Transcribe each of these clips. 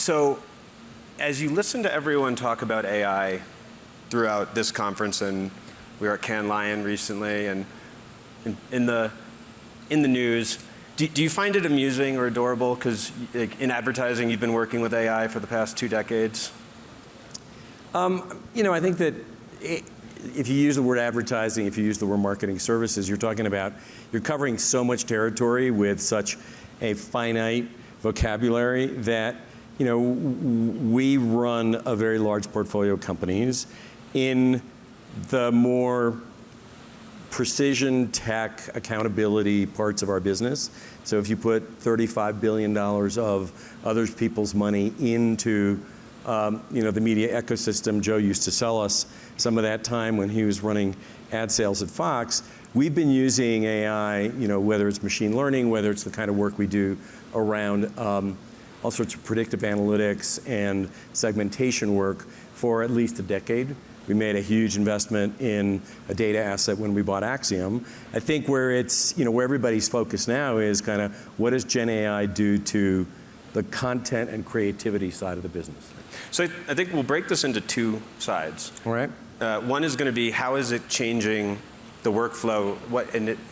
So as you listen to everyone talk about AI throughout this conference, and we were at Cannes Lion recently, and in the news, do you find it amusing or adorable? Because in advertising, you've been working with AI for the past 2 decades. I think that if you use the word advertising, if you use the word marketing services, you're covering so much territory with such a finite vocabulary that, we run a very large portfolio of companies. In the more precision tech accountability parts of our business, so if you put $35 billion of other people's money into the media ecosystem, Joe used to sell us some of that time when he was running ad sales at Fox. We've been using AI, whether it's machine learning, whether it's the kind of work we do around all sorts of predictive analytics and segmentation work for at least a decade. We made a huge investment in a data asset when we bought Acxiom. I think where where everybody's focused now is kind of what does Gen AI do to the content and creativity side of the business. So I think we'll break this into 2 sides. All right. One is going to be how is it changing the workflow?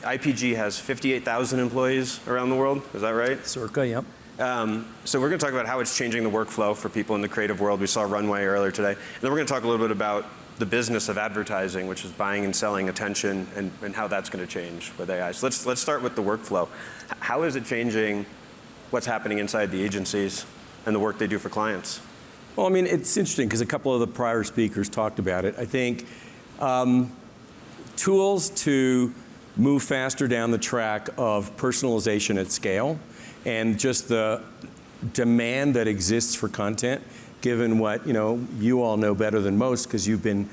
IPG has 58,000 employees around the world. Is that right? Circa, yep. So we're going to talk about how it's changing the workflow for people in the creative world. We saw Runway earlier today. And then we're going to talk a little bit about the business of advertising, which is buying and selling attention, and how that's going to change with AI. So let's start with the workflow. How is it changing what's happening inside the agencies and the work they do for clients? Well, it's interesting because a couple of the prior speakers talked about it. I think tools to move faster down the track of personalization at scale and just the demand that exists for content, given what you all know better than most because you've been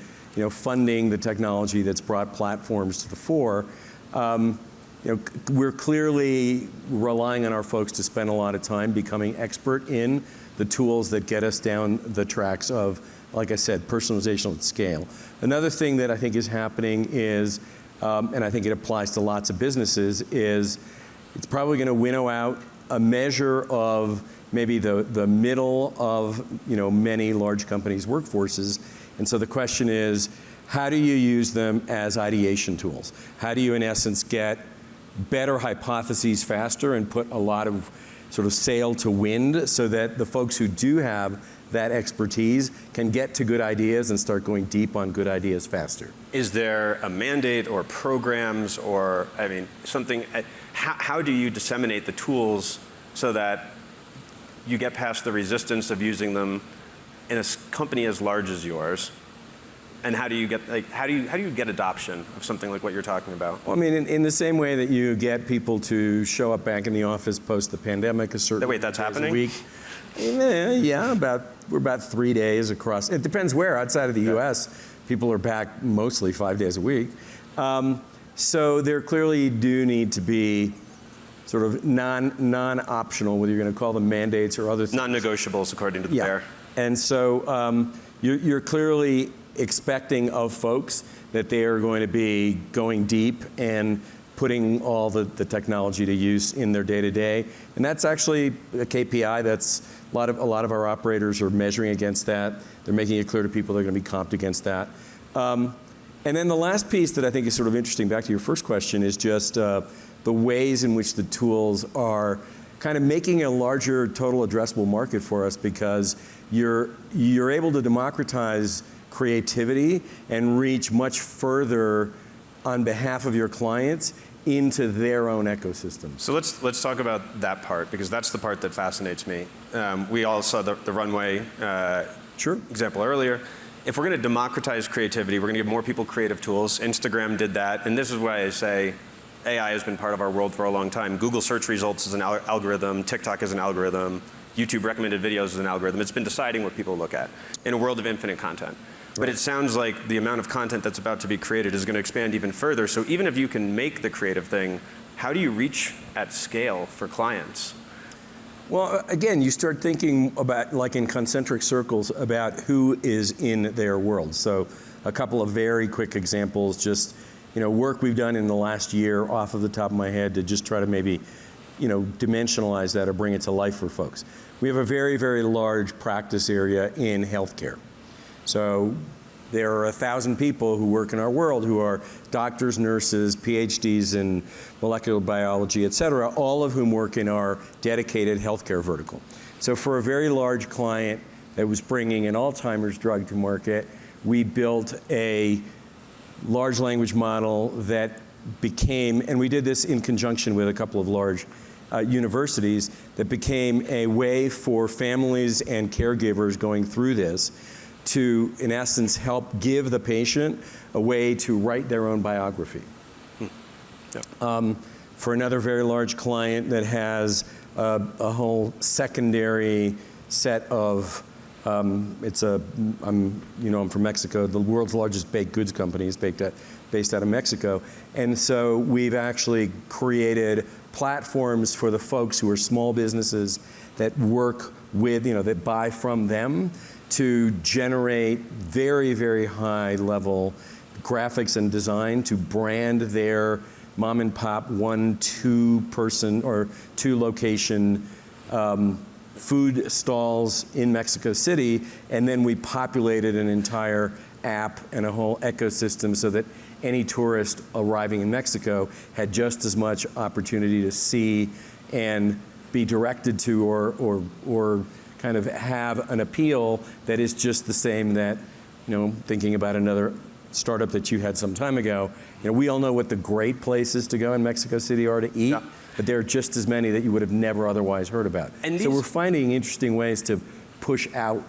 funding the technology that's brought platforms to the fore. We're clearly relying on our folks to spend a lot of time becoming expert in the tools that get us down the tracks of, like I said, personalization at scale. Another thing that I think is happening is, and I think it applies to lots of businesses, is it's probably going to winnow out a measure of maybe the middle of many large companies' workforces. And so the question is, how do you use them as ideation tools? How do you, in essence, get better hypotheses faster and put a lot of sort of sail to wind so that the folks who do have that expertise can get to good ideas and start going deep on good ideas faster? Is there a mandate or programs or, something? How do you disseminate the tools so that you get past the resistance of using them in a company as large as yours? And how do you get adoption of something like what you're talking about? Well, in the same way that you get people to show up back in the office post the pandemic a certain Wait, that's happening? week. Yeah, we're about 3 days across. It depends where. Outside of the U.S., people are back mostly 5 days a week. So there clearly do need to be sort of non-optional, whether you're going to call them mandates or other things. Non-negotiables, according to the bear. And so you're clearly expecting of folks that they are going to be going deep and putting all the technology to use in their day-to-day. And that's actually a KPI that's a lot of our operators are measuring against that. They're making it clear to people they're going to be comped against that. And then the last piece that I think is sort of interesting, back to your first question, is just the ways in which the tools are kind of making a larger total addressable market for us, because you're able to democratize creativity and reach much further on behalf of your clients into their own ecosystem. So let's talk about that part, because that's the part that fascinates me. We all saw the Runway example earlier. If we're going to democratize creativity, we're going to give more people creative tools. Instagram did that, and this is why I say AI has been part of our world for a long time. Google search results is an algorithm, TikTok is an algorithm, YouTube recommended videos is an algorithm. It's been deciding what people look at in a world of infinite content. But it sounds like the amount of content that's about to be created is going to expand even further. So even if you can make the creative thing, how do you reach at scale for clients? Well, again, you start thinking about, like in concentric circles, about who is in their world. So a couple of very quick examples, just work we've done in the last year off of the top of my head to just try to maybe dimensionalize that or bring it to life for folks. We have a very, very large practice area in healthcare. So there are 1,000 people who work in our world who are doctors, nurses, PhDs in molecular biology, et cetera, all of whom work in our dedicated healthcare vertical. So for a very large client that was bringing an Alzheimer's drug to market, we built a large language model that became, and we did this in conjunction with a couple of large universities, that became a way for families and caregivers going through this to, in essence, help give the patient a way to write their own biography. For another very large client that has a whole secondary set of, I'm from Mexico, the world's largest baked goods company is based out of Mexico. And so we've actually created platforms for the folks who are small businesses that work with, that buy from them, to generate very, very high level graphics and design to brand their mom and pop 1, 2 person or 2 location food stalls in Mexico City, and then we populated an entire app and a whole ecosystem so that any tourist arriving in Mexico had just as much opportunity to see and be directed to or kind of have an appeal that is just the same that, thinking about another startup that you had some time ago, we all know what the great places to go in Mexico City are to eat. Yeah. But there are just as many that you would have never otherwise heard about. And so we're finding interesting ways to push out.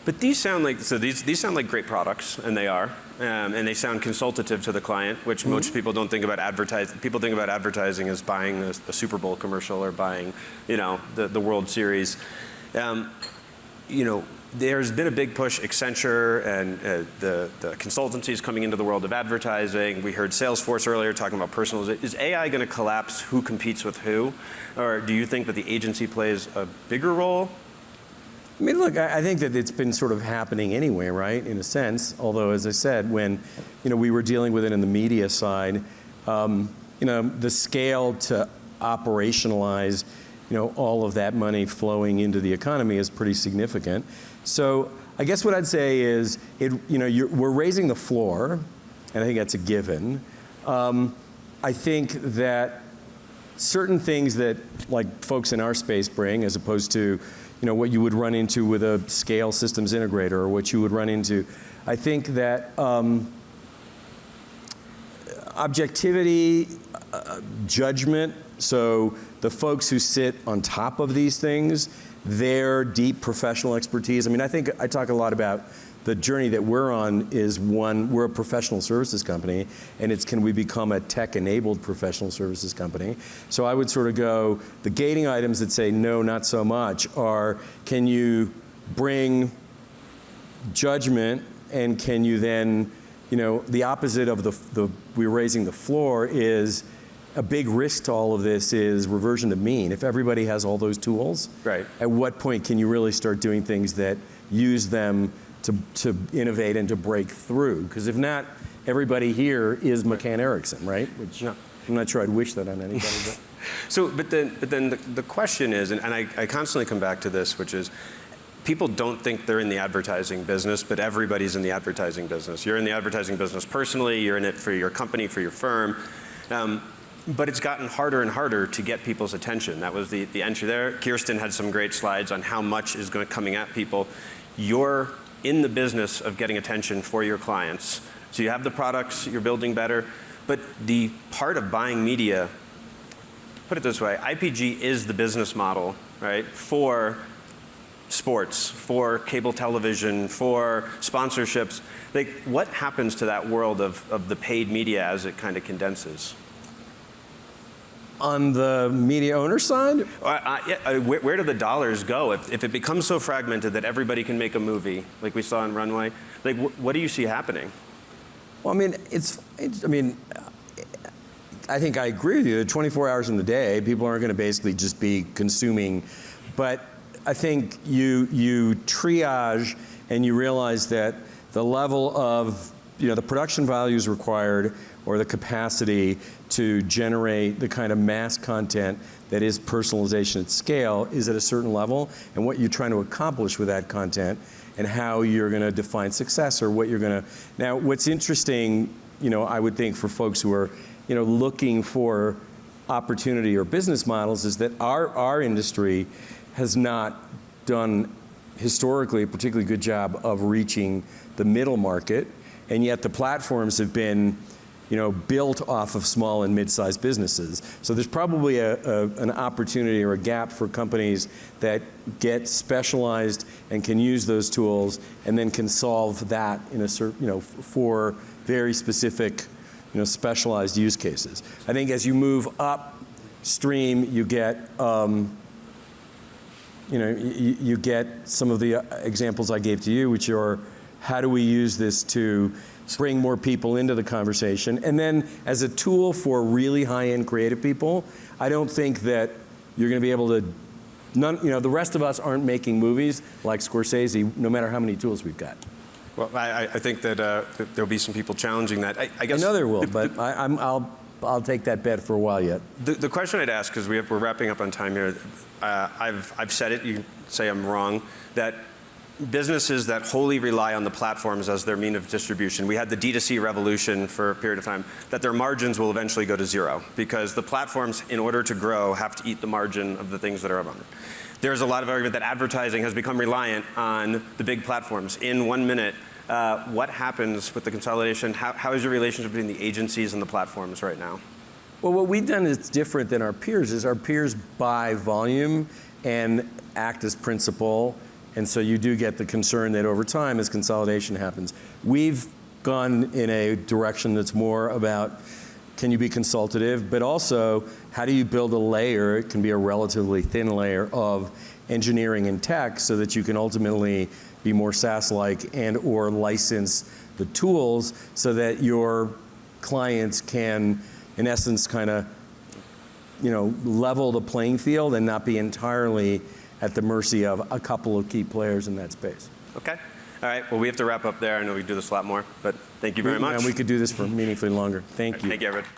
But these sound like great products, and they are, and they sound consultative to the client, which most people don't think about advertising. People think about advertising as buying a Super Bowl commercial or buying, the World Series. There's been a big push, Accenture and the consultancies coming into the world of advertising. We heard Salesforce earlier talking about personalization. Is AI going to collapse who competes with who? Or do you think that the agency plays a bigger role? I mean, look, I think that it's been sort of happening anyway, right, in a sense. Although, as I said, when we were dealing with it in the media side, the scale to operationalize all of that money flowing into the economy is pretty significant. So I guess what I'd say is, we're raising the floor, and I think that's a given. I think that certain things that like folks in our space bring, as opposed to what you would run into with a scale systems integrator or what you would run into, I think that objectivity, judgment, so the folks who sit on top of these things, their deep professional expertise. I mean, I think I talk a lot about the journey that we're on is we're a professional services company, and it's can we become a tech-enabled professional services company? So I would sort of go, the gating items that say no, not so much are, can you bring judgment, and can you then, the opposite of we're raising the floor is, a big risk to all of this is reversion to mean. If everybody has all those tools, right, at what point can you really start doing things that use them to innovate and to break through? Because if not, everybody here is McCann Erickson, right? Which I'm not sure I'd wish that on anybody. But. But then the question is, and I constantly come back to this, which is, people don't think they're in the advertising business, but everybody's in the advertising business. You're in the advertising business personally, you're in it for your company, for your firm. But it's gotten harder and harder to get people's attention. That was the entry there. Kirsten had some great slides on how much is coming at people. You're in the business of getting attention for your clients. So you have the products, you're building better, but the part of buying media, put it this way, IPG is the business model, right, for sports, for cable television, for sponsorships. Like, what happens to that world of the paid media as it kind of condenses? On the media owner side? Where do the dollars go? If it becomes so fragmented that everybody can make a movie, like we saw in Runway, like what do you see happening? Well, I mean, I think I agree with you. 24 hours in the day, people aren't going to basically just be consuming. But I think you triage and you realize that the level of the production values required or the capacity to generate the kind of mass content that is personalization at scale is at a certain level, and what you're trying to accomplish with that content and how you're going to define success or what you're going to. Now, what's interesting, I would think for folks who are, looking for opportunity or business models is that our industry has not done historically a particularly good job of reaching the middle market, and yet the platforms have been built off of small and mid-sized businesses. So there's probably an opportunity or a gap for companies that get specialized and can use those tools and then can solve that in a certain, for very specific, specialized use cases. I think as you move upstream, you get, you get some of the examples I gave to you, which are how do we use this to bring more people into the conversation. And then as a tool for really high-end creative people, I don't think that you're going to be able to, the rest of us aren't making movies like Scorsese, no matter how many tools we've got. Well, I think that there'll be some people challenging that. I guess I know there will, but I'll take that bet for a while yet. The question I'd ask, because we're wrapping up on time here, I've said it, you can say I'm wrong, that businesses that wholly rely on the platforms as their mean of distribution, we had the D2C revolution for a period of time, that their margins will eventually go to zero because the platforms, in order to grow, have to eat the margin of the things that are on it. There's a lot of argument that advertising has become reliant on the big platforms. In 1 minute, what happens with the consolidation? How is your relationship between the agencies and the platforms right now? Well, what we've done is different than our peers is our peers buy volume and act as principal. And so you do get the concern that over time, as consolidation happens, we've gone in a direction that's more about can you be consultative, but also how do you build a layer, it can be a relatively thin layer of engineering and tech so that you can ultimately be more SaaS-like and or license the tools so that your clients can, in essence, kind of level the playing field and not be entirely at the mercy of a couple of key players in that space. Okay. All right. Well, we have to wrap up there. I know we can do this a lot more, but thank you very much. And we could do this for meaningfully longer. Thank you. Thank you, everyone.